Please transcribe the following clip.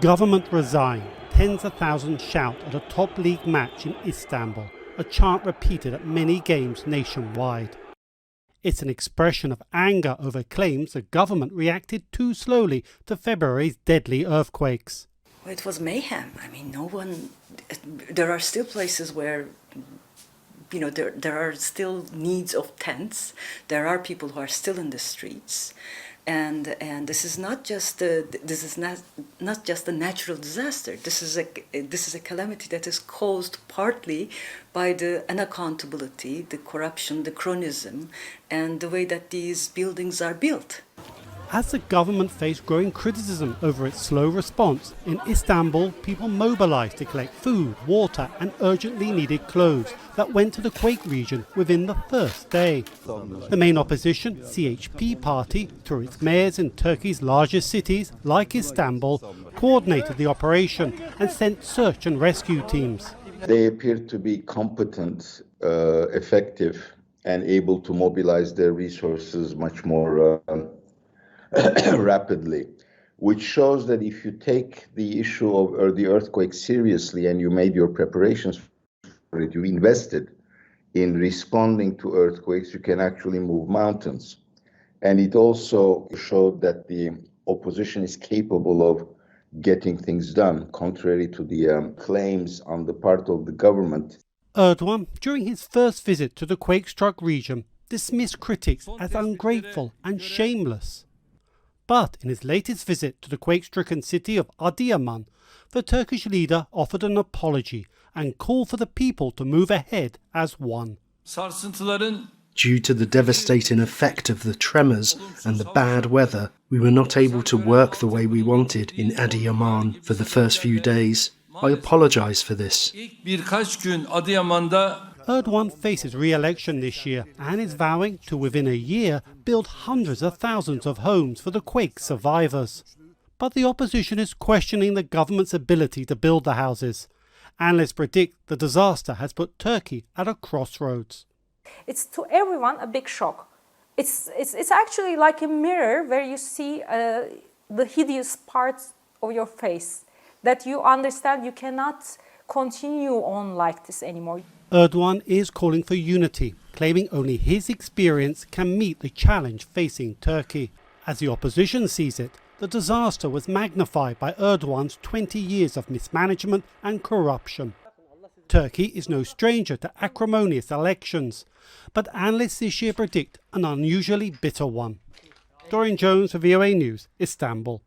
Government resign. Tens of thousands shout at a top league match in Istanbul, a chant repeated at many games nationwide. It's an expression of anger over claims the government reacted too slowly to February's deadly earthquakes. It was mayhem. I mean, there are still places where, there are still needs of tents. There are people who are still in the streets. And this is not just a natural disaster. This is a calamity that is caused partly by the unaccountability, the corruption, the cronyism, and the way that these buildings are built. As the government faced growing criticism over its slow response, in Istanbul people mobilised to collect food, water and urgently needed clothes that went to the Quake region within the first day. The main opposition, CHP party, through its mayors in Turkey's largest cities like Istanbul, coordinated the operation and sent search and rescue teams. They appear to be competent, effective and able to mobilise their resources much more rapidly, which shows that if you take the issue of the earthquake seriously and you made your preparations for it, you invested in responding to earthquakes, you can actually move mountains. And it also showed that the opposition is capable of getting things done, contrary to the claims on the part of the government. Erdogan, during his first visit to the quake-struck region, dismissed critics as ungrateful and shameless. But in his latest visit to the quake-stricken city of Adıyaman, the Turkish leader offered an apology and called for the people to move ahead as one. Due to the devastating effect of the tremors and the bad weather, we were not able to work the way we wanted in Adıyaman for the first few days. I apologise for this. Erdogan faces re-election this year and is vowing to, within a year, build hundreds of thousands of homes for the quake survivors. But the opposition is questioning the government's ability to build the houses. Analysts predict the disaster has put Turkey at a crossroads. It's to everyone a big shock. It's actually like a mirror where you see the hideous parts of your face, that you understand you cannot continue on like this anymore. Erdogan is calling for unity, claiming only his experience can meet the challenge facing Turkey. As the opposition sees it, the disaster was magnified by Erdogan's 20 years of mismanagement and corruption. Turkey is no stranger to acrimonious elections, but analysts this year predict an unusually bitter one. Dorian Jones for VOA News, Istanbul.